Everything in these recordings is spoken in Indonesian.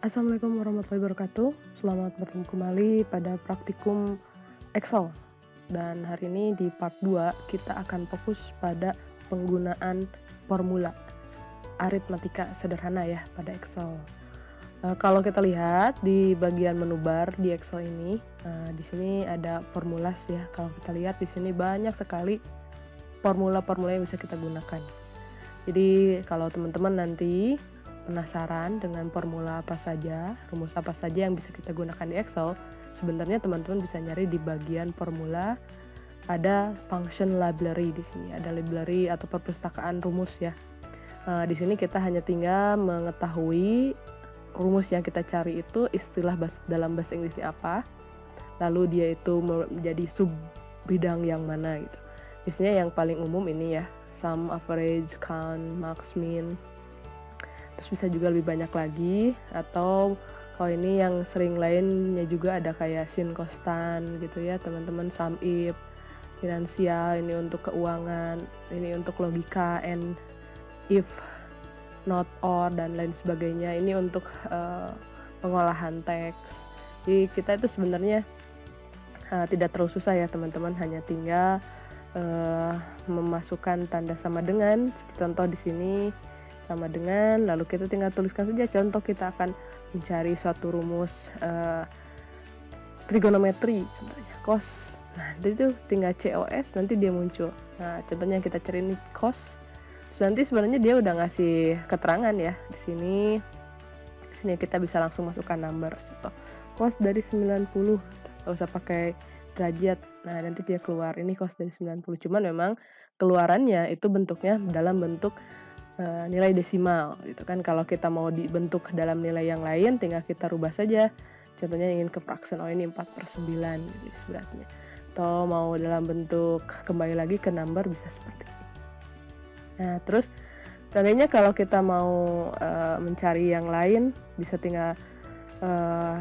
Assalamualaikum warahmatullahi wabarakatuh. Selamat bertemu kembali pada praktikum Excel. Dan hari ini di part 2 kita akan fokus pada penggunaan formula aritmatika sederhana ya pada Excel. Kalau kita lihat di bagian menu bar di Excel ini, di sini ada formulas ya. Kalau kita lihat di sini banyak sekali formula-formula yang bisa kita gunakan. Jadi kalau teman-teman nanti penasaran dengan formula apa saja, rumus apa saja yang bisa kita gunakan di Excel, sebenarnya teman-teman bisa nyari di bagian formula, ada function library di sini, ada library atau perpustakaan rumus ya. Di sini kita hanya tinggal mengetahui rumus yang kita cari itu istilah dalam bahasa Inggrisnya apa, lalu dia itu menjadi sub bidang yang mana gitu. Biasanya yang paling umum ini ya, sum, average, count, max, min. Terus bisa juga lebih banyak lagi, atau kalau ini yang sering lainnya juga ada kayak sin, kostan gitu ya teman-teman, sum if, finansial, ini untuk keuangan, ini untuk logika, and if, not, or, dan lain sebagainya. Ini untuk pengolahan teks. Jadi kita itu sebenarnya tidak terlalu susah ya teman-teman, hanya tinggal memasukkan tanda sama dengan, seperti contoh di sini sama dengan, lalu kita tinggal tuliskan saja contoh kita akan mencari suatu rumus trigonometri contohnya cos. Nah, itu tinggal COS nanti dia muncul. Nah, contohnya kita cari ini cos. Terus nanti sebenarnya dia udah ngasih keterangan ya di sini. Di sini kita bisa langsung masukkan number gitu. Cos dari 90. Enggak usah pakai derajat. Nah, nanti dia keluar ini cos dari 90. Cuman memang keluarannya itu bentuknya dalam bentuk nilai desimal gitu kan. Kalau kita mau dibentuk dalam nilai yang lain tinggal kita rubah saja. Contohnya ingin ke fraction, oh ini 4/9 gitu sebenarnya. Atau mau dalam bentuk kembali lagi ke number bisa seperti ini. Nah, terus seandainya kalau kita mau mencari yang lain bisa tinggal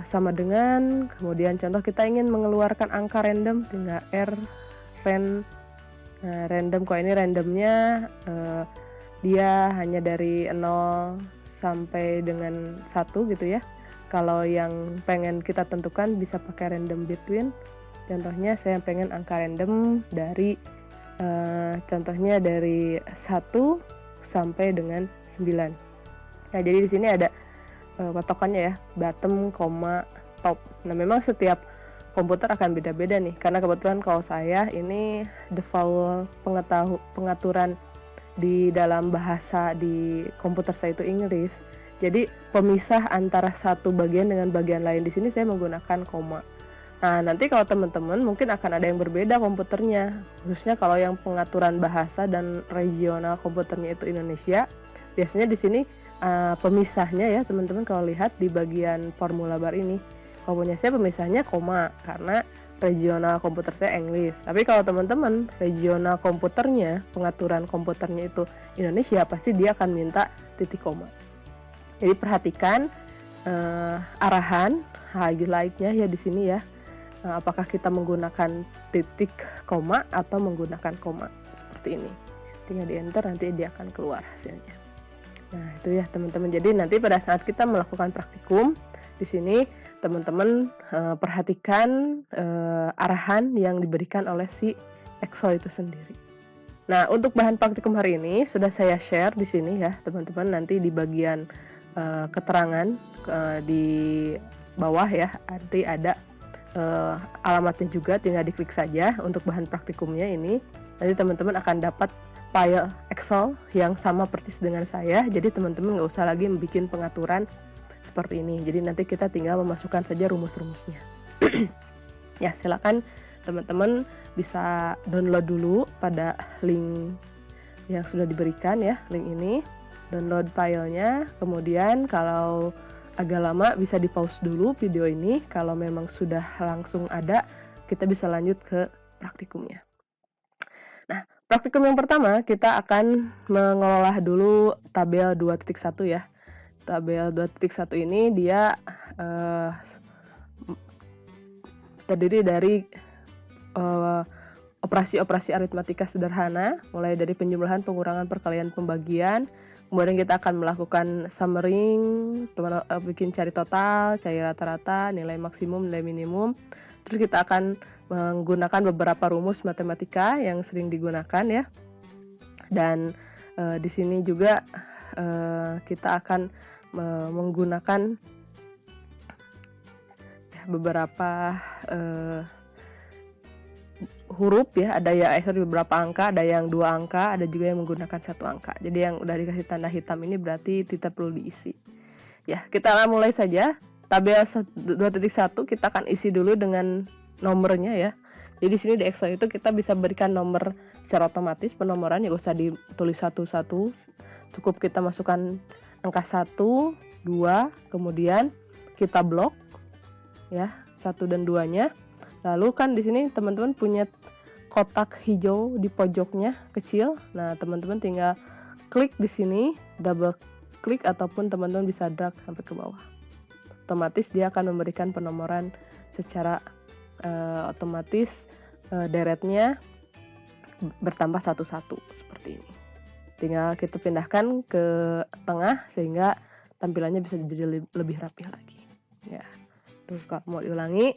sama dengan, kemudian contoh kita ingin mengeluarkan angka random, tinggal R random. Kalau ini randomnya dia hanya dari 0 sampai dengan 1 gitu ya. Kalau yang pengen kita tentukan bisa pakai random between. Contohnya saya pengen angka random dari contohnya dari 1 sampai dengan 9. Nah, jadi di sini ada patokannya ya, bottom, top. Nah, memang setiap komputer akan beda-beda nih, karena kebetulan kalau saya ini default pengaturan di dalam bahasa di komputer saya itu Inggris. Jadi pemisah antara satu bagian dengan bagian lain di sini saya menggunakan koma. Nah, nanti kalau teman-teman mungkin akan ada yang berbeda komputernya, khususnya kalau yang pengaturan bahasa dan regional komputernya itu Indonesia. Biasanya di sini pemisahnya ya teman-teman kalau lihat di bagian formula bar ini, kalau punya saya pemisahnya koma karena regional komputer saya Inggris. Tapi kalau teman-teman regional komputernya, pengaturan komputernya itu Indonesia, pasti dia akan minta titik koma. Jadi perhatikan arahan highlight-nya ya di sini ya. Apakah kita menggunakan titik koma atau menggunakan koma seperti ini. Tinggal di enter nanti dia akan keluar hasilnya. Nah, itu ya teman-teman. Jadi nanti pada saat kita melakukan praktikum di sini teman-teman perhatikan arahan yang diberikan oleh si Excel itu sendiri. Nah, untuk bahan praktikum hari ini sudah saya share di sini ya teman-teman. Nanti di bagian keterangan di bawah ya, nanti ada alamatnya juga, tinggal diklik saja untuk bahan praktikumnya ini. Nanti teman-teman akan dapat file Excel yang sama persis dengan saya, jadi teman-teman nggak usah lagi membuat pengaturan seperti ini. Jadi nanti kita tinggal memasukkan saja rumus-rumusnya. Ya, silakan teman-teman bisa download dulu pada link yang sudah diberikan ya, link ini. Download filenya, kemudian kalau agak lama bisa di pause dulu video ini. Kalau memang sudah langsung ada, kita bisa lanjut ke praktikumnya. Nah, praktikum yang pertama kita akan mengolah dulu tabel 2.1 ya. Tabel 2.1 ini dia terdiri dari operasi-operasi aritmatika sederhana, mulai dari penjumlahan, pengurangan, perkalian, pembagian, Kemudian kita akan melakukan summering, bikin cari total, cari rata-rata, nilai maksimum, nilai minimum. Terus kita akan menggunakan beberapa rumus matematika yang sering digunakan ya. Dan di sini juga kita akan menggunakan beberapa huruf ya, ada ya beberapa angka, ada yang 2 angka, ada juga yang menggunakan 1 angka. Jadi yang udah dikasih tanda hitam ini berarti tidak perlu diisi. Ya, kita mulai saja. Tabel 2.1 kita akan isi dulu dengan nomornya ya. Jadi di sini di Excel itu kita bisa berikan nomor secara otomatis, penomoran ya, usah ditulis satu-satu. Cukup kita masukkan angka 1, 2, kemudian kita blok ya, 1 dan 2-nya. Lalu kan di sini teman-teman punya kotak hijau di pojoknya kecil. Nah, teman-teman tinggal klik di sini, double klik ataupun teman-teman bisa drag sampai ke bawah. Otomatis dia akan memberikan penomoran secara otomatis, deretnya bertambah satu-satu seperti ini. Tinggal kita pindahkan ke tengah sehingga tampilannya bisa jadi lebih rapi lagi. Ya, tuh kalau mau diulangi.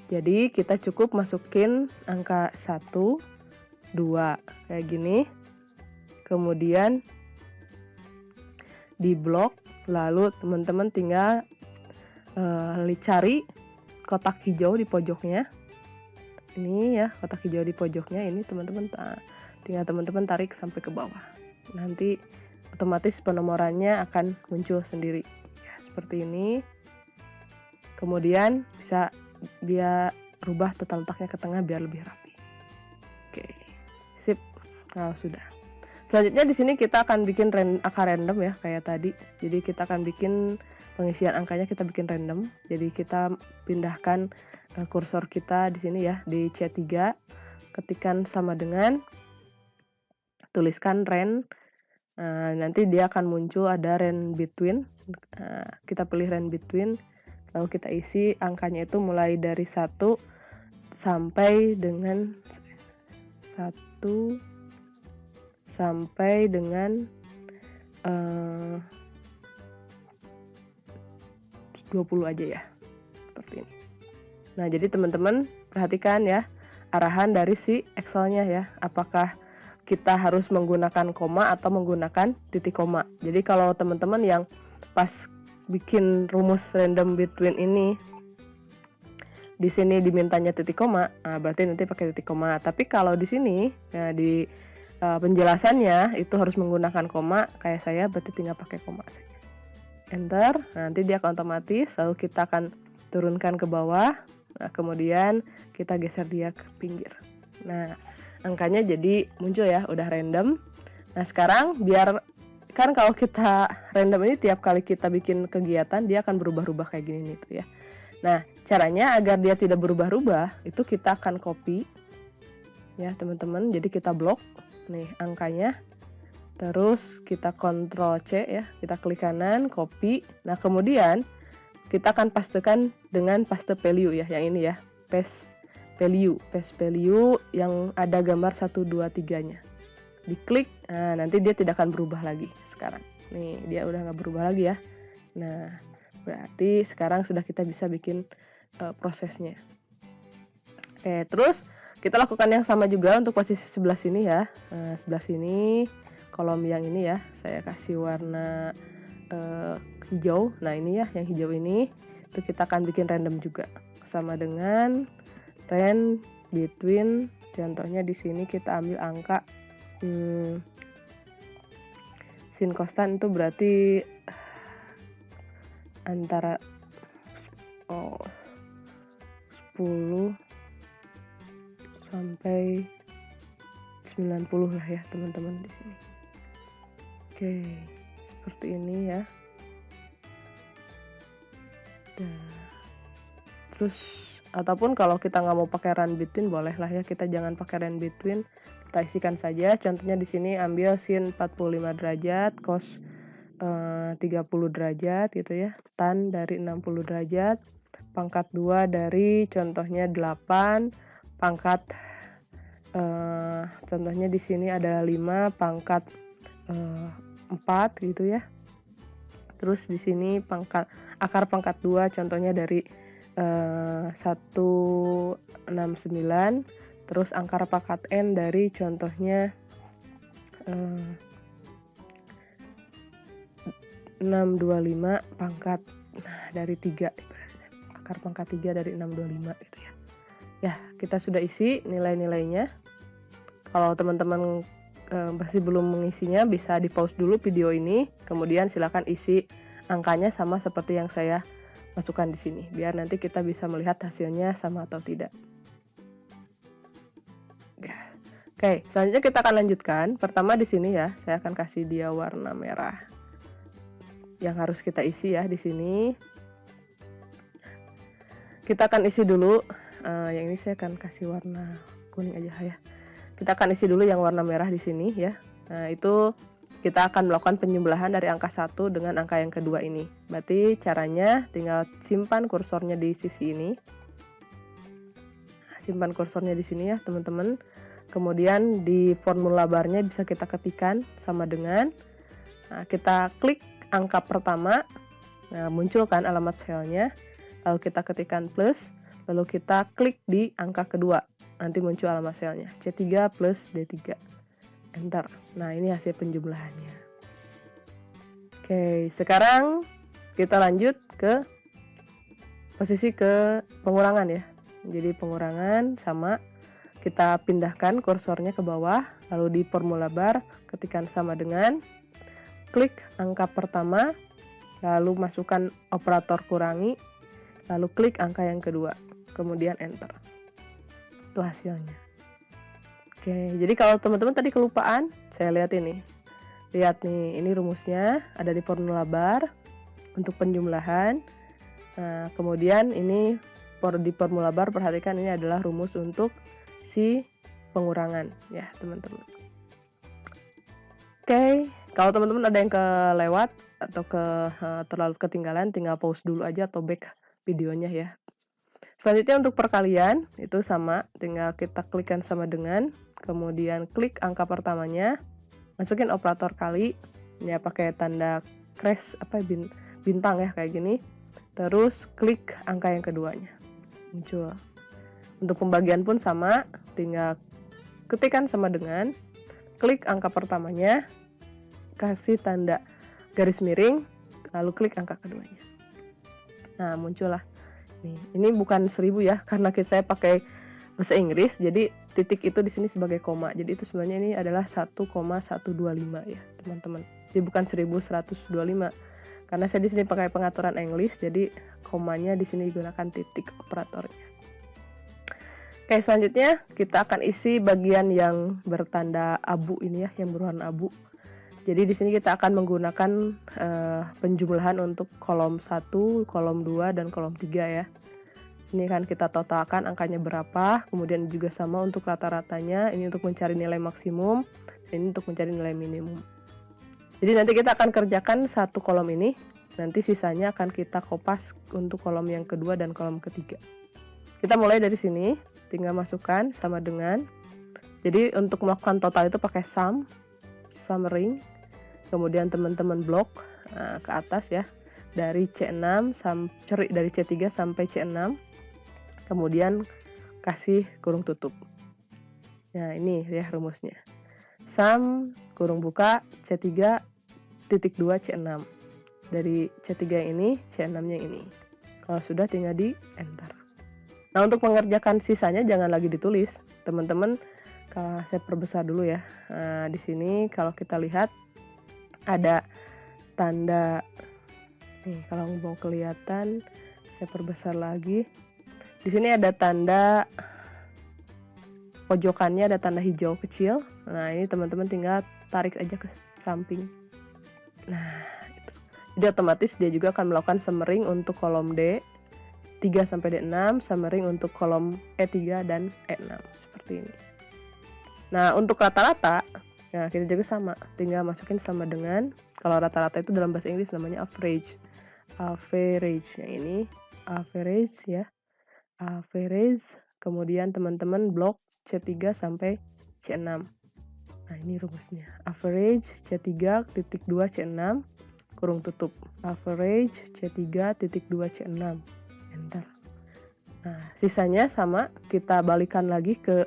Jadi kita cukup masukin angka 1, 2 kayak gini. Kemudian di blok, lalu teman-teman tinggal cari kotak hijau di pojoknya. Ini ya, kotak hijau di pojoknya ini teman-teman tinggal teman-teman tarik sampai ke bawah. Nanti otomatis penomorannya akan muncul sendiri. Ya, seperti ini. Kemudian bisa dia rubah tata letaknya ke tengah biar lebih rapi. Oke, sip. Nah, sudah. Selanjutnya di sini kita akan bikin angka random ya kayak tadi. Jadi kita akan bikin pengisian angkanya, kita bikin random. Jadi kita pindahkan kursor kita di sini ya di C3, ketikkan sama dengan, tuliskan range. Nanti dia akan muncul ada range between. Kita pilih range between. Lalu kita isi angkanya itu mulai dari 1 sampai dengan 1 sampai dengan 20 aja ya. Seperti ini. Nah, jadi teman-teman perhatikan ya arahan dari si Excel-nya ya. Apakah kita harus menggunakan koma atau menggunakan titik koma. Jadi kalau teman-teman yang pas bikin rumus random between ini di sini dimintanya titik koma, berarti nanti pakai titik koma. Tapi kalau di sini ya, di penjelasannya itu harus menggunakan koma, kayak saya berarti tinggal pakai koma saja. Enter, nanti dia akan otomatis, lalu kita akan turunkan ke bawah. Nah, kemudian kita geser dia ke pinggir. Nah, angkanya jadi muncul ya, udah random. Nah, sekarang biar kan kalau kita random ini tiap kali kita bikin kegiatan dia akan berubah-ubah kayak gini nih tuh ya. Nah, caranya agar dia tidak berubah-ubah itu kita akan copy ya teman-teman. Jadi kita blok nih angkanya, terus kita Ctrl C ya, kita klik kanan, copy. Nah, kemudian kita akan pastekan dengan paste value ya, yang ini ya, paste value yang ada gambar 1, 2, 3-nya. Diklik, nah nanti dia tidak akan berubah lagi sekarang. Nih, dia udah nggak berubah lagi ya. Nah, berarti sekarang sudah kita bisa bikin prosesnya. Oke, terus kita lakukan yang sama juga untuk posisi sebelah sini ya. Sebelah sini, kolom yang ini ya, saya kasih warna hijau. Nah, ini ya, yang hijau ini, itu kita akan bikin random juga. Sama dengan range between, contohnya di sini kita ambil angka sin konstan itu berarti antara 10 sampai 90 lah ya teman-teman di sini. Oke, seperti ini ya. Terus ataupun kalau kita nggak mau pakai run between boleh lah ya, kita jangan pakai run between. Kita isikan saja, contohnya di sini ambil sin 45 derajat, cos 30 derajat gitu ya, tan dari 60 derajat, pangkat 2 dari contohnya 8, pangkat contohnya di sini adalah 5, pangkat 4 gitu ya. Terus di sini akar pangkat 2 contohnya dari 169, terus akar pangkat N dari contohnya 625 pangkat dari 3, akar pangkat 3 dari 625 gitu ya. Ya, kita sudah isi nilai-nilainya. Kalau teman-teman masih belum mengisinya, bisa di-pause dulu video ini, kemudian silakan isi angkanya sama seperti yang saya masukkan di sini, biar nanti kita bisa melihat hasilnya sama atau tidak. Oke, selanjutnya kita akan lanjutkan. Pertama di sini ya, saya akan kasih dia warna merah. Yang harus kita isi ya di sini. Kita akan isi dulu, yang ini saya akan kasih warna kuning aja ya. Kita akan isi dulu yang warna merah di sini ya. Nah, itu kita akan melakukan penjumlahan dari angka 1 dengan angka yang kedua ini. Berarti caranya tinggal simpan kursornya di sisi ini. Simpan kursornya di sini ya, teman-teman. Kemudian di formula barnya bisa kita ketikkan sama dengan, kita klik angka pertama, nah munculkan alamat selnya, lalu kita ketikkan plus, lalu kita klik di angka kedua, nanti muncul alamat selnya, C3 plus D3, enter. Nah ini hasil penjumlahannya. Oke, sekarang kita lanjut ke posisi ke pengurangan ya. Jadi pengurangan sama, kita pindahkan kursornya ke bawah, lalu di formula bar ketikkan sama dengan, klik angka pertama, lalu masukkan operator kurangi, lalu klik angka yang kedua, kemudian enter. Itu hasilnya. Oke, jadi kalau teman-teman tadi kelupaan, saya lihat ini. Lihat nih, ini rumusnya ada di formula bar untuk penjumlahan. Nah, kemudian ini di formula bar, perhatikan ini adalah rumus untuk si pengurangan ya teman-teman. Oke, kalau teman-teman ada yang kelewat atau terlalu ketinggalan, tinggal pause dulu aja atau back videonya ya. Selanjutnya untuk perkalian itu sama, tinggal kita klikkan sama dengan, kemudian klik angka pertamanya, masukin operator kali ya pakai tanda crash bintang ya kayak gini, terus klik angka yang keduanya, muncul. Untuk pembagian pun sama, tinggal ketikkan sama dengan, klik angka pertamanya, kasih tanda garis miring, lalu klik angka keduanya. Nah, muncullah. Ini bukan 1000 ya, karena saya pakai bahasa Inggris, jadi titik itu di sini sebagai koma. Jadi itu sebenarnya ini adalah 1,125 ya, teman-teman. Jadi bukan 1125. Karena saya di sini pakai pengaturan English, jadi komanya di sini digunakan titik operatornya. Oke, selanjutnya kita akan isi bagian yang bertanda abu ini ya, yang berwarna abu. Jadi di sini kita akan menggunakan penjumlahan untuk kolom 1, kolom 2, dan kolom 3 ya. Ini kan kita totalkan angkanya berapa, kemudian juga sama untuk rata-ratanya, ini untuk mencari nilai maksimum, ini untuk mencari nilai minimum. Jadi nanti kita akan kerjakan satu kolom ini, nanti sisanya akan kita kopas untuk kolom yang kedua dan kolom ketiga. Kita mulai dari sini. Tinggal masukkan sama dengan, jadi untuk melakukan total itu pakai summary, kemudian teman-teman blok ke atas ya, dari C6 dari C3 sampai C6, kemudian kasih kurung tutup. Nah ini ya rumusnya, sum kurung buka C3 titik 2 C6, dari C3 ini C6 nya ini. Kalau sudah tinggal di enter. Nah untuk mengerjakan sisanya jangan lagi ditulis, teman-teman. Kalau saya perbesar dulu ya. Nah, di sini kalau kita lihat ada tanda nih, kalau mau kelihatan saya perbesar lagi. Di sini ada tanda pojokannya, ada tanda hijau kecil. Nah ini teman-teman tinggal tarik aja ke samping. Nah itu. Jadi otomatis dia juga akan melakukan summering untuk kolom D 3 sampai D6, summering untuk kolom E3 dan E6 seperti ini. Nah, untuk rata-rata, ya kita juga sama, tinggal masukin sama dengan, kalau rata-rata itu dalam bahasa Inggris namanya average. Average, yang ini average ya. Average, kemudian teman-teman blok C3 sampai C6. Nah, ini rumusnya. Average C3 titik 2 C6 kurung tutup. Average C3 titik 2 C6. Enter. Nah, sisanya sama, kita balikan lagi ke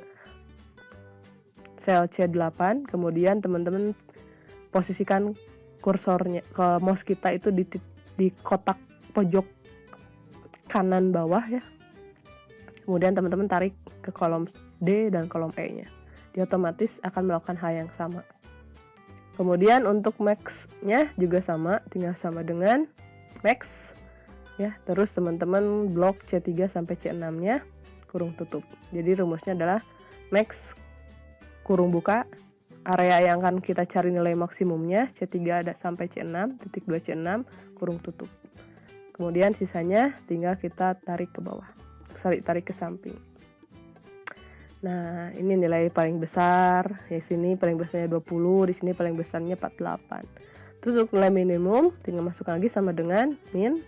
sel C8, kemudian teman-teman posisikan kursornya ke mouse kita itu di kotak pojok kanan bawah ya. Kemudian teman-teman tarik ke kolom D dan kolom E-nya. Dia otomatis akan melakukan hal yang sama. Kemudian untuk max-nya juga sama, tinggal sama dengan max ya. Terus teman-teman blok C3 sampai C6-nya kurung tutup. Jadi rumusnya adalah max kurung buka, area yang akan kita cari nilai maksimumnya C3 ada sampai C6, titik 2 C6 kurung tutup. Kemudian sisanya tinggal kita tarik ke bawah. Tarik ke samping. Nah, ini nilai paling besar. Di sini paling besarnya 20, di sini paling besarnya 48. Terus untuk nilai minimum tinggal masukkan lagi sama dengan min.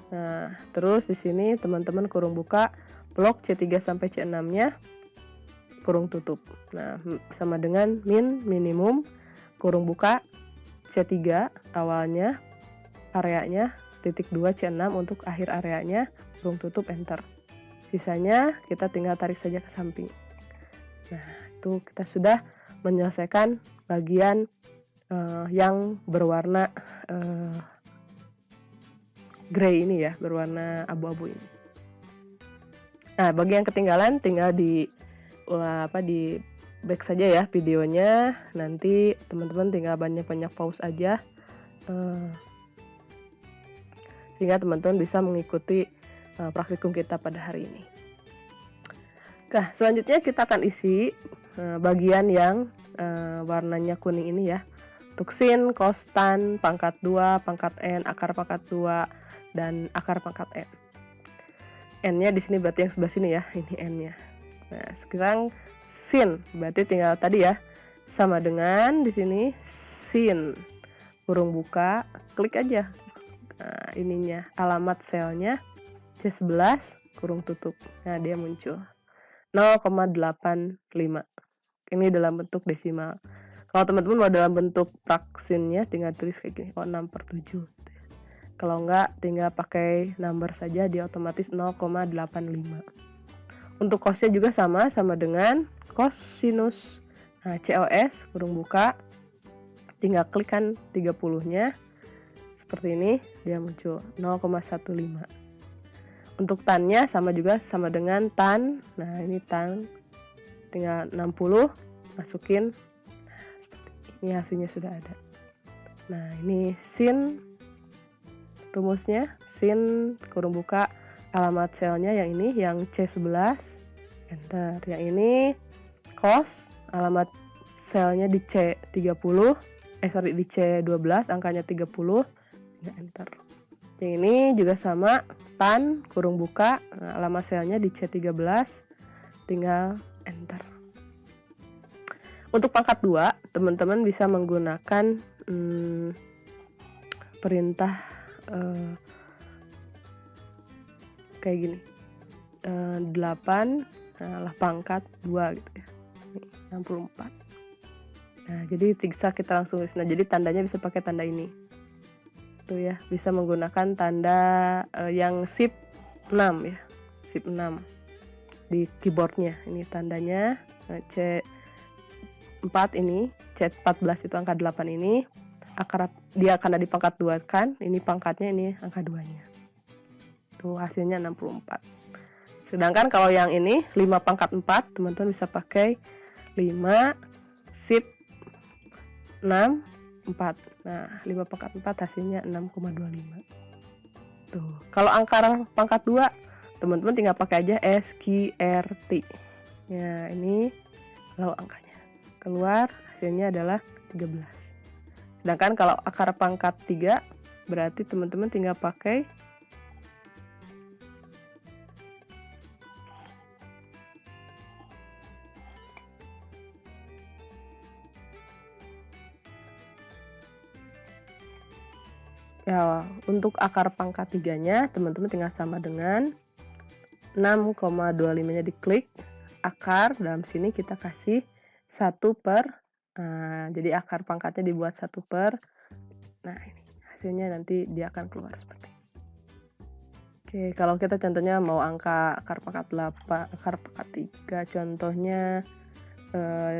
Nah, terus di sini teman-teman kurung buka blok C3 sampai C6-nya kurung tutup. Nah, sama dengan min minimum kurung buka C3 awalnya, areanya titik 2 C6 untuk akhir areanya, kurung tutup, enter. Sisanya kita tinggal tarik saja ke samping. Nah, itu kita sudah menyelesaikan bagian yang berwarna gray ini ya, berwarna abu-abu ini. Nah, bagi yang ketinggalan tinggal di back saja ya videonya. Nanti teman-teman tinggal banyak-banyak pause aja sehingga teman-teman bisa mengikuti praktikum kita pada hari ini. Nah, selanjutnya kita akan isi bagian yang warnanya kuning ini ya. Untuk sin, cos, tan, pangkat 2, pangkat n, akar pangkat 2, dan akar pangkat n. N-nya di sini berarti yang sebelah sini ya, ini n-nya. Nah, sekarang sin berarti tinggal tadi ya, sama dengan di sini sin kurung buka, klik aja. Nah, ininya alamat selnya C11 kurung tutup. Nah, dia muncul 0,85. Ini dalam bentuk desimal. Kalau teman-teman mau dalam bentuk fraksinnya tinggal tulis kayak gini, 6/7 gitu ya. Kalau enggak tinggal pakai number saja, dia otomatis 0,85. Untuk cosnya juga sama dengan cosinus. Nah, COS kurung buka, tinggal klikkan 30-nya seperti ini, dia muncul 0,15. Untuk tannya sama dengan tan. Nah, ini tan, tinggal 60 masukin. Nah, seperti ini hasilnya sudah ada. Nah, ini sin rumusnya, sin kurung buka alamat selnya yang ini, yang C11, enter. Yang ini cos, alamat selnya di C30, di C12, angkanya 30, enter. Yang ini juga sama, tan kurung buka, alamat selnya di C13, tinggal enter. Untuk pangkat 2, teman-teman bisa menggunakan perintah kayak gini, 8 lah pangkat 2 gitu ya, 64. Nah, jadi bisa kita langsung tulis. Nah, jadi tandanya bisa pakai tanda ini tuh ya, bisa menggunakan tanda yang shift 6 ya, shift 6 di keyboardnya. Ini tandanya C4 ini, C14 itu angka 8 ini, dia akan ada di pangkat 2 kan, ini pangkatnya, ini angka 2-nya. Tuh hasilnya 64. Sedangkan kalau yang ini 5 pangkat 4, teman-teman bisa pakai 5 shift 6 4. Nah, 5 pangkat 4 hasilnya 6,25. Tuh. Kalau angka pangkat 2, teman-teman tinggal pakai aja SQRT. Ya, ini kalau angkanya keluar hasilnya adalah 13. Sedangkan kalau akar pangkat 3, berarti teman-teman tinggal pakai ya, untuk akar pangkat 3-nya teman-teman tinggal sama dengan 6,25-nya diklik, akar dalam sini kita kasih 1/3 Jadi akar pangkatnya dibuat 1/. Nah ini, hasilnya nanti dia akan keluar seperti ini. Oke, kalau kita contohnya mau angka akar pangkat 8, akar pangkat 3, contohnya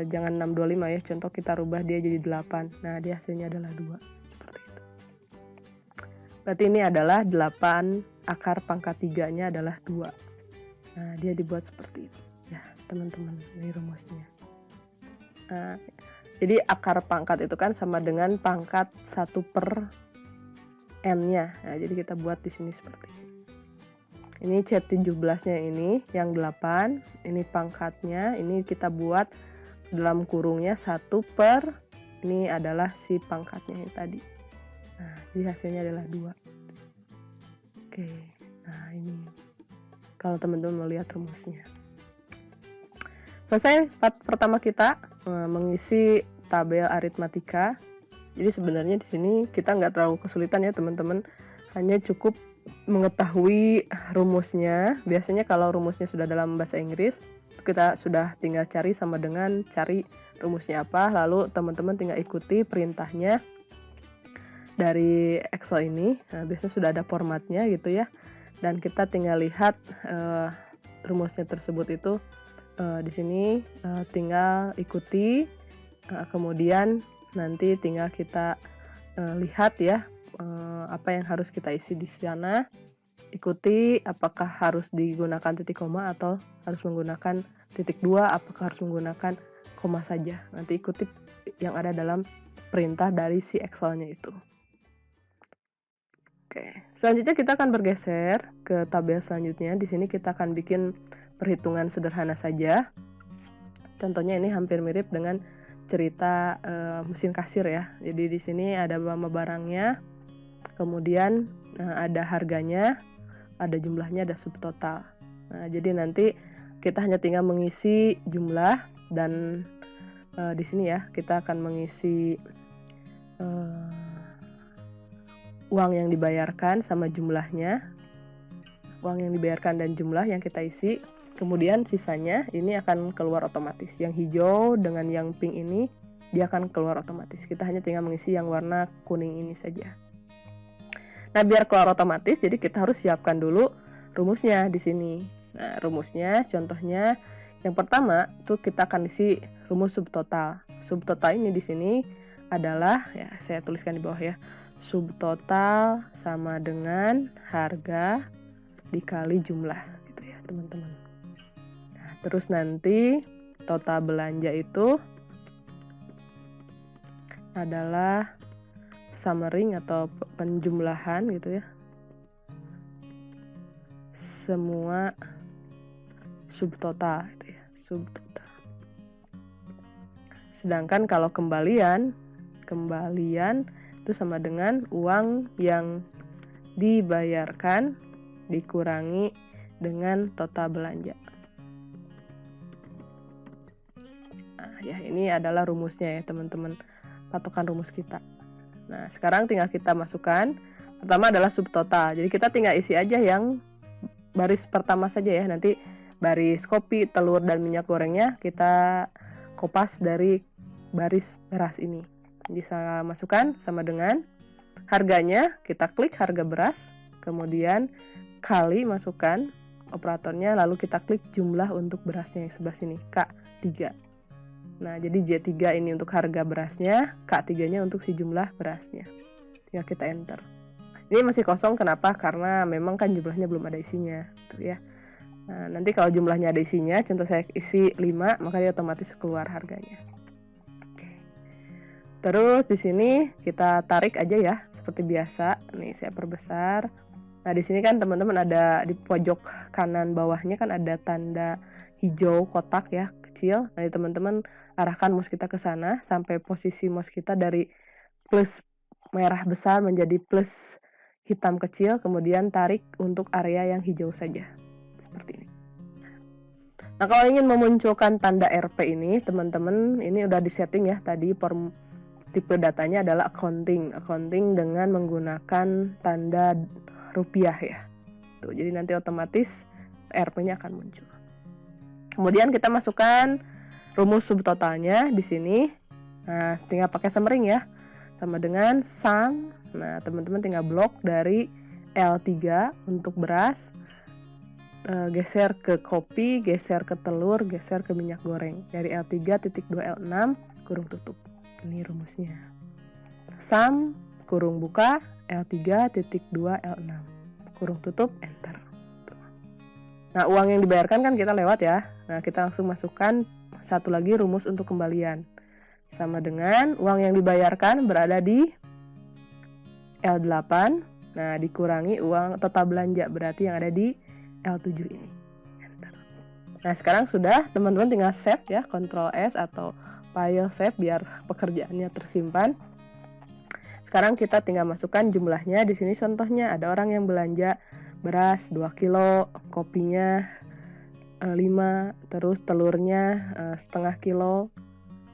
jangan 625 ya, contoh kita rubah dia jadi 8. Nah, dia hasilnya adalah 2, seperti itu. Berarti ini adalah 8, akar pangkat 3-nya adalah 2. Nah, dia dibuat seperti itu. Ya, teman-teman, ini rumusnya. Nah, jadi akar pangkat itu kan sama dengan pangkat 1/n-nya. Nah, jadi kita buat di sini seperti ini. Ini C17-nya ini, yang 8, ini pangkatnya, ini kita buat dalam kurungnya 1/, ini adalah si pangkatnya yang tadi. Nah, jadi hasilnya adalah 2. Oke, nah ini. Kalau teman-teman mau lihat rumusnya. Selesai part pertama kita mengisi tabel aritmatika. Jadi sebenarnya di sini kita nggak terlalu kesulitan ya teman-teman, hanya cukup mengetahui rumusnya. Biasanya kalau rumusnya sudah dalam bahasa Inggris, kita sudah tinggal cari sama dengan cari rumusnya apa, lalu teman-teman tinggal ikuti perintahnya dari Excel ini. Nah, biasanya sudah ada formatnya gitu ya, dan kita tinggal lihat rumusnya tersebut itu di sini tinggal ikuti, kemudian nanti tinggal kita lihat ya apa yang harus kita isi di sana, ikuti apakah harus digunakan titik koma atau harus menggunakan titik 2, apakah harus menggunakan koma saja. Nanti ikuti yang ada dalam perintah dari si Excel-nya itu. Oke, selanjutnya kita akan bergeser ke tabel selanjutnya. Di sini kita akan bikin perhitungan sederhana saja. Contohnya ini hampir mirip dengan cerita mesin kasir ya. Jadi di sini ada nama barangnya, kemudian ada harganya, ada jumlahnya, ada subtotal. Nah, jadi nanti kita hanya tinggal mengisi jumlah dan di sini ya kita akan mengisi uang yang dibayarkan sama jumlahnya, uang yang dibayarkan dan jumlah yang kita isi. Kemudian sisanya ini akan keluar otomatis. Yang hijau dengan yang pink ini dia akan keluar otomatis. Kita hanya tinggal mengisi yang warna kuning ini saja. Nah, biar keluar otomatis, jadi kita harus siapkan dulu rumusnya di sini. Nah, rumusnya contohnya yang pertama tuh kita akan isi rumus subtotal. Subtotal ini di sini adalah, ya saya tuliskan di bawah ya, subtotal sama dengan harga dikali jumlah gitu ya teman-teman. Nah, terus nanti total belanja itu adalah summary atau penjumlahan gitu ya, semua subtotal gitu ya, subtotal. Sedangkan kalau kembalian itu sama dengan uang yang dibayarkan dikurangi dengan total belanja. Nah, ya ini adalah rumusnya ya teman-teman, patokan rumus kita. Nah, sekarang tinggal kita masukkan. Pertama adalah subtotal. Jadi kita tinggal isi aja yang baris pertama saja ya. Nanti baris kopi, telur, dan minyak gorengnya kita kopas dari baris beras ini. Bisa masukkan sama dengan harganya, kita klik harga beras, kemudian kali masukkan operatornya, lalu kita klik jumlah untuk berasnya yang sebelah sini, K3. Nah, jadi J3 ini untuk harga berasnya, K3-nya untuk si jumlah berasnya. Tinggal kita enter. Ini masih kosong, kenapa? Karena memang kan jumlahnya belum ada isinya, gitu ya. Nah, nanti kalau jumlahnya ada isinya, contoh saya isi 5, maka dia otomatis keluar harganya. Oke. Terus di sini kita tarik aja ya, seperti biasa. Nih saya perbesar. Nah, di sini kan teman-teman ada di pojok kanan bawahnya kan ada tanda hijau kotak ya, kecil. Nah, teman-teman arahkan mouse kita ke sana sampai posisi mouse kita dari plus merah besar menjadi plus hitam kecil, kemudian tarik untuk area yang hijau saja. Seperti ini. Nah, kalau ingin memunculkan tanda RP ini, teman-teman, ini udah disetting ya tadi, tipe datanya adalah accounting dengan menggunakan tanda rupiah ya. Tuh, jadi nanti otomatis RP-nya akan muncul. Kemudian kita masukkan rumus subtotalnya di sini. Nah, tinggal pakai summering ya. Sama dengan sum. Nah, teman-teman tinggal blok dari L3 untuk beras, geser ke kopi, geser ke telur, geser ke minyak goreng. Dari L3.2 L6 kurung tutup. Ini rumusnya. Sum kurung buka L3.2 L6 kurung tutup, enter. Nah, uang yang dibayarkan kan kita lewat ya. Nah, kita langsung masukkan satu lagi rumus untuk kembalian. Sama dengan uang yang dibayarkan berada di L8. Nah, dikurangi uang total belanja, berarti yang ada di L7 ini. Enter. Nah, sekarang sudah, teman-teman tinggal save ya, Ctrl S atau file save biar pekerjaannya tersimpan. Sekarang kita tinggal masukkan jumlahnya. Di sini contohnya ada orang yang belanja beras 2 kilo, kopinya 5, terus telurnya setengah kilo,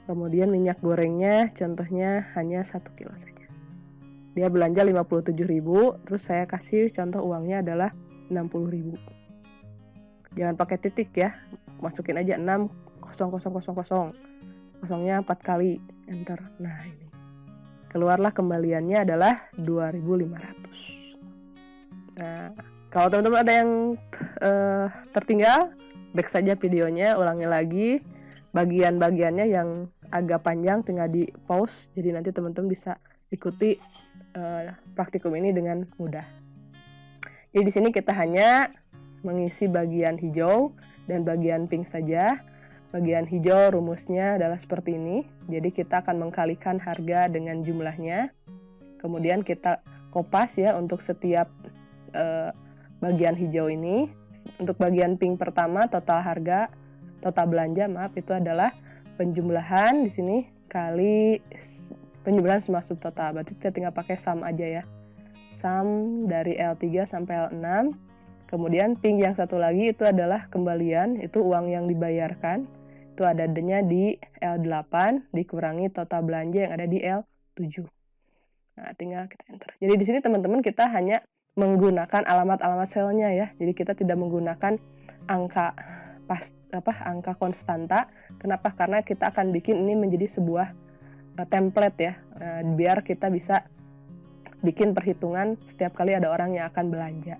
kemudian minyak gorengnya contohnya hanya 1 kilo saja. Dia belanja 57.000, terus saya kasih contoh uangnya adalah 60.000. Jangan pakai titik ya, masukin aja 60000. Kosongnya 4 kali, enter. Nah, ini. Keluarlah kembaliannya adalah 2.500. Nah, kalau teman-teman ada yang tertinggal, back saja videonya, ulangi lagi. Bagian-bagiannya yang agak panjang tinggal di pause, jadi nanti teman-teman bisa ikuti praktikum ini dengan mudah. Jadi di sini kita hanya mengisi bagian hijau dan bagian pink saja. Bagian hijau rumusnya adalah seperti ini. Jadi kita akan mengkalikan harga dengan jumlahnya. Kemudian kita kopas ya untuk setiap bagian hijau ini. Untuk bagian pink pertama total belanja itu adalah penjumlahan di sini kali penjumlahan semua subtotal. Berarti kita tinggal pakai sum aja ya. Sum dari L3 sampai L6. Kemudian pink yang satu lagi itu adalah kembalian, itu uang yang dibayarkan. Itu adanya di L8 dikurangi total belanja yang ada di L7. Nah, tinggal kita enter. Jadi di sini teman-teman kita hanya menggunakan alamat-alamat selnya ya. Jadi kita tidak menggunakan angka angka konstanta. Kenapa? Karena kita akan bikin ini menjadi sebuah template ya. Biar kita bisa bikin perhitungan setiap kali ada orang yang akan belanja.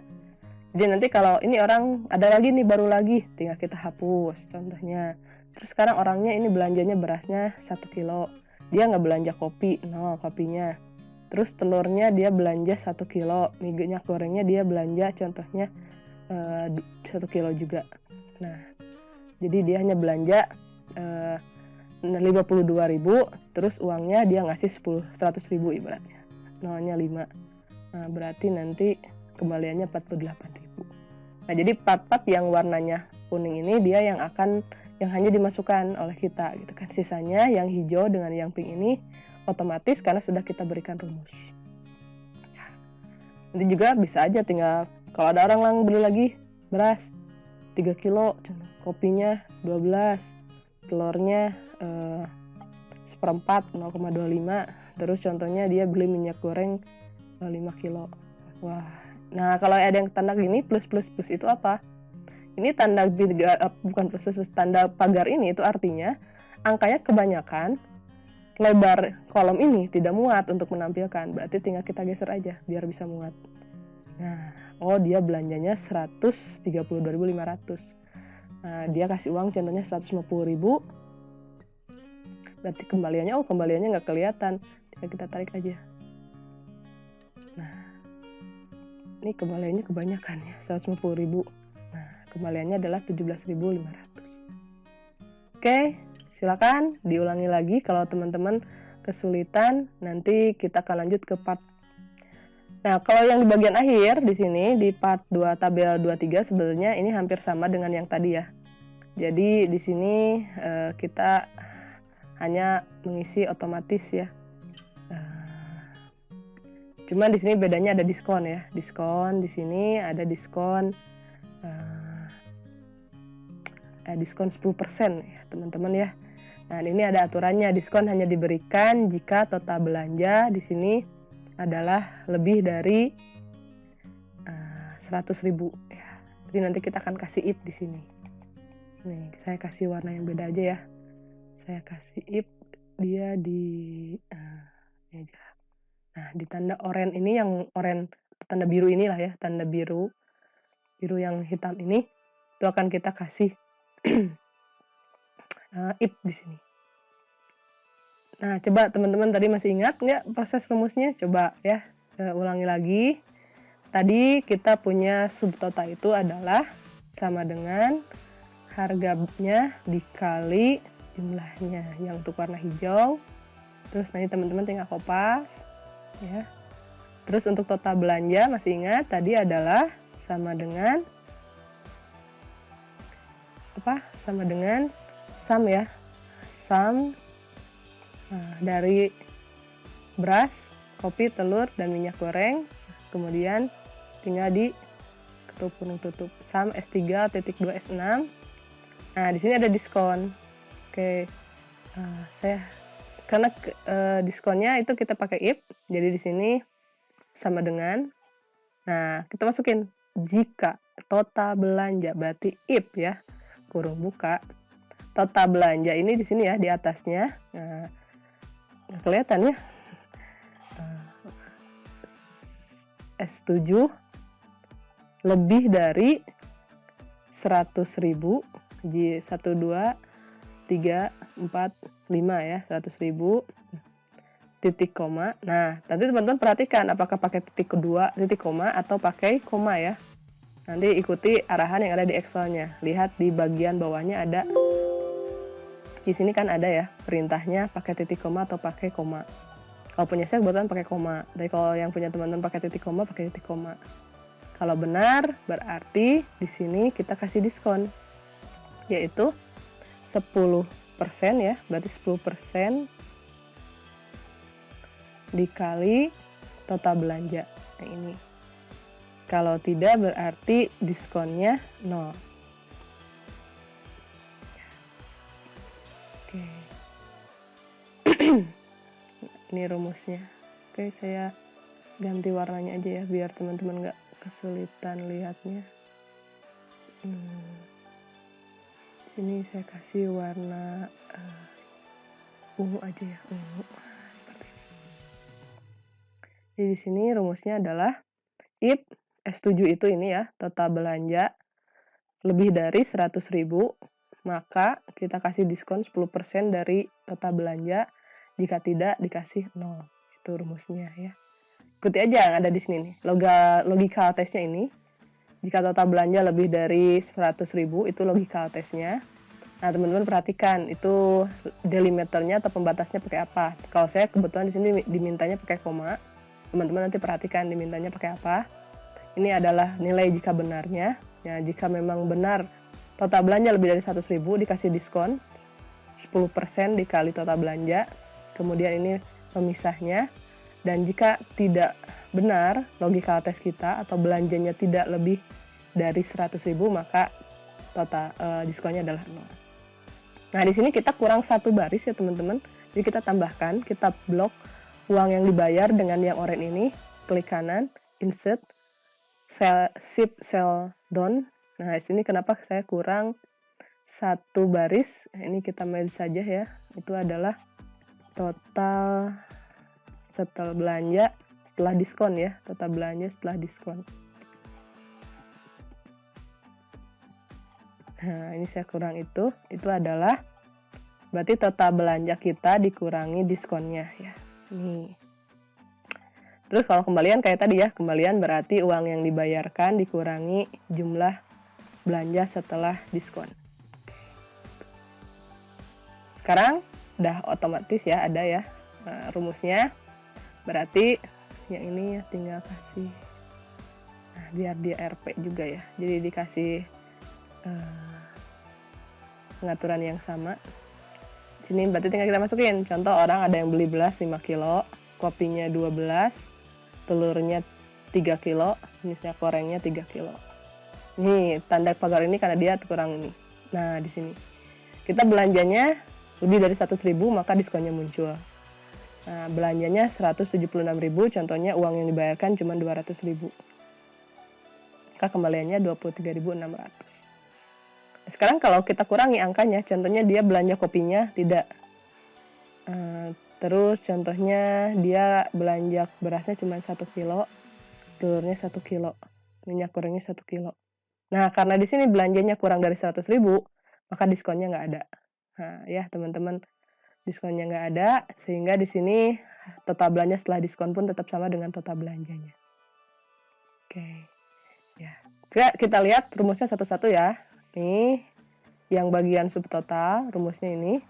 Jadi nanti kalau ini orang ada lagi nih baru lagi, tinggal kita hapus contohnya. Terus sekarang orangnya ini belanjanya berasnya 1 kilo. Dia nggak belanja kopi, kopinya. Terus telurnya dia belanja 1 kilo, minyak gorengnya dia belanja contohnya 1 kilo juga. Nah, jadi dia hanya belanja 52.000, terus uangnya dia ngasih 100.000 ibaratnya. Nolnya 5. Nah, berarti nanti kembaliannya 48.000. Nah, jadi part-part yang warnanya kuning ini dia yang hanya dimasukkan oleh kita gitu kan. Sisanya yang hijau dengan yang pink ini otomatis karena sudah kita berikan rumus. Nanti juga bisa aja tinggal kalau ada orang yang beli lagi beras 3 kilo, kopinya 12, telurnya 1/4 0,25, terus contohnya dia beli minyak goreng 5 kilo. Wah, nah kalau ada yang tanda gini plus itu apa? Ini tanda bukan plus, tanda pagar ini itu artinya angkanya kebanyakan, lebar kolom ini tidak muat untuk menampilkan, berarti tinggal kita geser aja biar bisa muat. Nah, dia belanjanya 132.500. Nah, dia kasih uang contohnya 150.000. Berarti kembaliannya nggak kelihatan, tinggal kita tarik aja. Nah, ini kembaliannya kebanyakan ya, 150.000. Nah, kembaliannya adalah 17.500. Oke, silakan diulangi lagi kalau teman-teman kesulitan, nanti kita akan lanjut ke part. Nah, kalau yang di bagian akhir di sini di part 2 tabel 23 sebenarnya ini hampir sama dengan yang tadi ya. Jadi di sini kita hanya mengisi otomatis ya. Cuma di sini bedanya ada diskon ya. Diskon di sini ada diskon diskon 10% ya, teman-teman ya. Nah, ini ada aturannya. Diskon hanya diberikan jika total belanja di sini adalah lebih dari 100.000 ya. Jadi nanti kita akan kasih if di sini. Nih, saya kasih warna yang beda aja ya. Saya kasih if dia di ini aja. Nah, di tanda oranye ini yang oranye tanda biru inilah ya, tanda biru yang hitam ini, itu akan kita kasih if di sini. Nah, coba teman-teman tadi masih ingat nggak proses rumusnya? Coba ya, ulangi lagi. Tadi kita punya subtota itu adalah sama dengan harganya dikali jumlahnya yang untuk warna hijau. Terus nanti teman-teman tinggal kopas ya. Terus untuk total belanja masih ingat tadi adalah sama dengan apa? Sama dengan sum ya. Sum dari beras, kopi, telur, dan minyak goreng. Kemudian tinggal di ketuk kurung tutup sum S3.2 S6. Nah, di sini ada diskon. Oke. Karena diskonnya itu kita pakai if. Jadi di sini sama dengan. Nah, kita masukin jika total belanja berarti if ya. Kurung buka. Total belanja ini di sini ya di atasnya. Nah, kelihatan ya. S7 lebih dari 100.000 di 1 2 3 4 5 ya, 100.000 titik koma. Nah, nanti teman-teman perhatikan apakah pakai titik kedua, titik koma atau pakai koma ya. Nanti ikuti arahan yang ada di Excel-nya. Lihat di bagian bawahnya ada. Di sini kan ada ya perintahnya pakai titik koma atau pakai koma. Kalau punya saya kebetulan pakai koma. Tapi kalau yang punya teman-teman pakai titik koma, pakai titik koma. Kalau benar berarti di sini kita kasih diskon, yaitu 10% ya, berarti 10% dikali total belanja. Nah, ini. Kalau tidak berarti diskonnya 0. Oke. Ini rumusnya. Oke, saya ganti warnanya aja ya biar teman-teman nggak kesulitan lihatnya. Sini saya kasih warna ungu aja ya, ungu. Seperti ini. Jadi di sini rumusnya adalah if S7 itu ini ya, total belanja lebih dari 100.000, maka kita kasih diskon 10% dari total belanja. Jika tidak dikasih 0. Itu rumusnya ya. Ikuti aja yang ada di sini nih. Logika tesnya ini. Jika total belanja lebih dari 100.000 itu logika tesnya. Nah, teman-teman perhatikan itu delimiternya atau pembatasnya pakai apa. Kalau saya kebetulan di sini dimintanya pakai koma. Teman-teman nanti perhatikan dimintanya pakai apa. Ini adalah nilai jika benarnya. Ya, jika memang benar total belanja lebih dari 100.000 dikasih diskon 10% dikali total belanja. Kemudian ini pemisahnya. Dan jika tidak benar logika tes kita atau belanjanya tidak lebih dari 100.000, maka total diskonnya adalah 0. Nah, di sini kita kurang satu baris ya teman-teman. Jadi kita tambahkan, kita blok uang yang dibayar dengan yang oranye ini, klik kanan, insert, shift cell down. Nah, di sini kenapa saya kurang satu baris? Ini kita merge saja ya. Itu adalah total setelah belanja setelah diskon ya, total belanja setelah diskon. Nah, ini saya kurang itu adalah berarti total belanja kita dikurangi diskonnya ya. Nih. Terus kalau kembalian kayak tadi ya, kembalian berarti uang yang dibayarkan dikurangi jumlah belanja setelah diskon. Sekarang udah otomatis ya, ada ya rumusnya. Berarti yang ini ya tinggal kasih biar dia RP juga ya. Jadi dikasih pengaturan yang sama. Sini berarti tinggal kita masukin. Contoh orang ada yang beli beras 5 kilo, kopinya 12, telurnya 3 kilo, minyak gorengnya 3 kilo. Nih, tanda pagar ini karena dia kurang ini. Nah, di sini. Kita belanjanya lebih dari 100.000, maka diskonnya muncul. Nah, belanjanya 176.000, contohnya uang yang dibayarkan cuma 200.000. Maka kembaliannya 23.600. Sekarang kalau kita kurangi angkanya, contohnya dia belanja kopinya tidak Terus contohnya dia belanja berasnya cuma 1 kilo, telurnya 1 kilo, minyak gorengnya 1 kilo. Nah, karena di sini belanjanya kurang dari 100.000, maka diskonnya nggak ada. Nah, ya teman-teman, diskonnya nggak ada, sehingga di sini total belanja setelah diskon pun tetap sama dengan total belanjanya. Oke, ya. Kita lihat rumusnya satu-satu ya. Nih, yang bagian subtotal, rumusnya ini.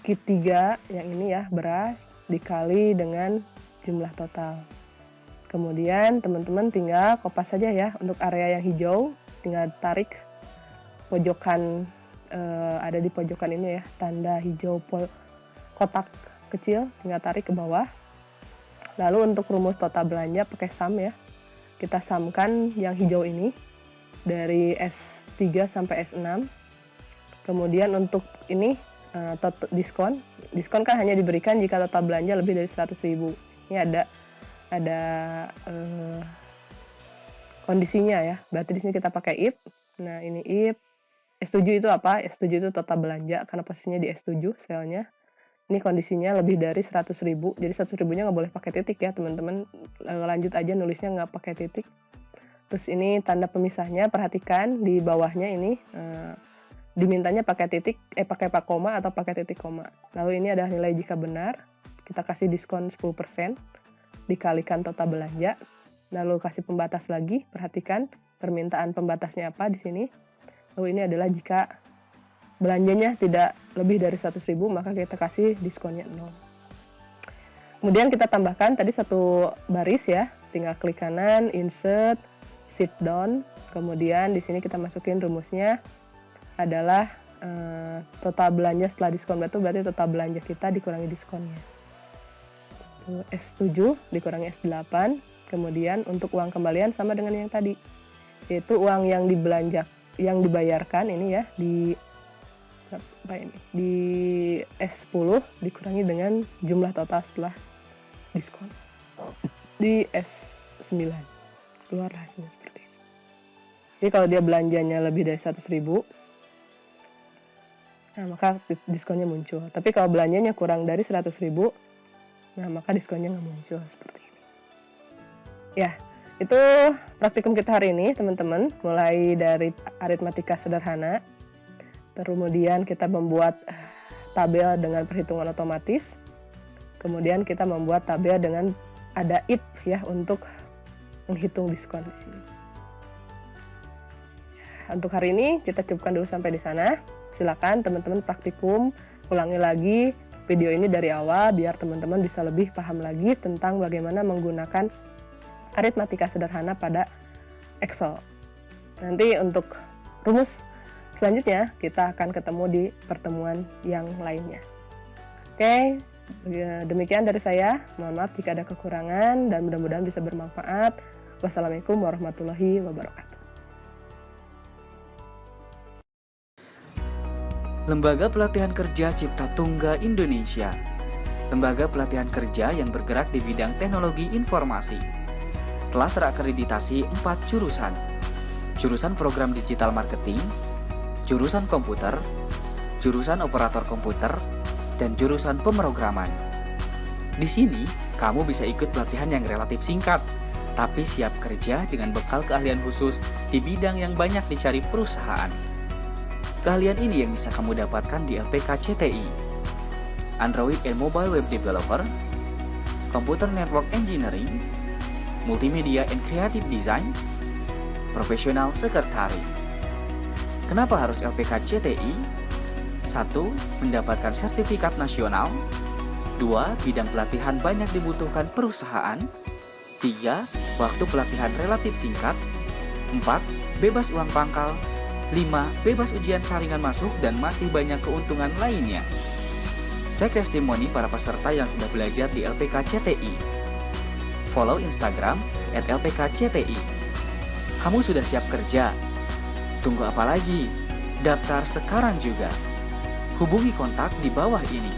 Kit 3, yang ini ya, beras, dikali dengan jumlah total. Kemudian teman-teman tinggal kopas saja ya, untuk area yang hijau, tinggal tarik pojokan, ada di pojokan ini ya, tanda hijau kotak kecil, tinggal tarik ke bawah. Lalu untuk rumus total belanja pakai sum ya, kita sumkan yang hijau ini, dari S3 sampai S6. Kemudian untuk ini, diskon kan hanya diberikan jika total belanja lebih dari 100.000. Ini ada kondisinya ya. Berarti di sini kita pakai if. Nah, ini if. S7 itu apa? S7 itu total belanja karena posisinya di S7 selnya. Ini kondisinya lebih dari 100.000. Jadi 100.000-nya nggak boleh pakai titik ya, teman-teman. Lanjut aja nulisnya nggak pakai titik. Terus ini tanda pemisahnya, perhatikan di bawahnya ini dimintanya pakai titik, pakai koma atau pakai titik koma. Lalu ini adalah nilai jika benar, kita kasih diskon 10%, dikalikan total belanja, lalu kasih pembatas lagi, perhatikan permintaan pembatasnya apa di sini. Lalu ini adalah jika belanjanya tidak lebih dari 100.000, maka kita kasih diskonnya 0. Kemudian kita tambahkan tadi satu baris ya, tinggal klik kanan, insert, sit down, kemudian di sini kita masukin rumusnya adalah total belanja setelah diskon, berarti total belanja kita dikurangi diskonnya. S7 dikurangi S8, kemudian untuk uang kembalian sama dengan yang tadi, yaitu uang yang dibayarkan ini ya di S10 dikurangi dengan jumlah total setelah diskon di S9, keluarlah hasilnya seperti ini. Jadi kalau dia belanjanya lebih dari 100.000, nah maka diskonnya muncul. Tapi kalau belanjanya kurang dari 100.000, nah maka diskonnya nggak muncul seperti ini. Ya, itu praktikum kita hari ini teman-teman. Mulai dari aritmatika sederhana, kemudian kita membuat tabel dengan perhitungan otomatis, kemudian kita membuat tabel dengan ada if ya untuk menghitung diskon di sini. Untuk hari ini kita cukupkan dulu sampai di sana. Silakan teman-teman praktikum, ulangi lagi video ini dari awal biar teman-teman bisa lebih paham lagi tentang bagaimana menggunakan aritmatika sederhana pada Excel. Nanti untuk rumus selanjutnya kita akan ketemu di pertemuan yang lainnya. Oke, demikian dari saya. Mohon maaf jika ada kekurangan dan mudah-mudahan bisa bermanfaat. Wassalamualaikum warahmatullahi wabarakatuh. Lembaga Pelatihan Kerja Cipta Tunggal Indonesia, lembaga pelatihan kerja yang bergerak di bidang teknologi informasi, telah terakreditasi 4 jurusan: jurusan program digital marketing, jurusan komputer, jurusan operator komputer, dan jurusan pemrograman. Di sini, kamu bisa ikut pelatihan yang relatif singkat, tapi siap kerja dengan bekal keahlian khusus di bidang yang banyak dicari perusahaan. Keahlian ini yang bisa kamu dapatkan di LPK CTI, Android and Mobile Web Developer, Computer Network Engineering, Multimedia and Creative Design, Professional Secretary. Kenapa harus LPK CTI? 1. Mendapatkan sertifikat nasional. 2. Bidang pelatihan banyak dibutuhkan perusahaan. 3. Waktu pelatihan relatif singkat. 4. Bebas uang pangkal. 5. Bebas ujian saringan masuk dan masih banyak keuntungan lainnya. Cek testimoni para peserta yang sudah belajar di LPK CTI. Follow Instagram @LPKCTI. Kamu sudah siap kerja? Tunggu apa lagi? Daftar sekarang juga. Hubungi kontak di bawah ini.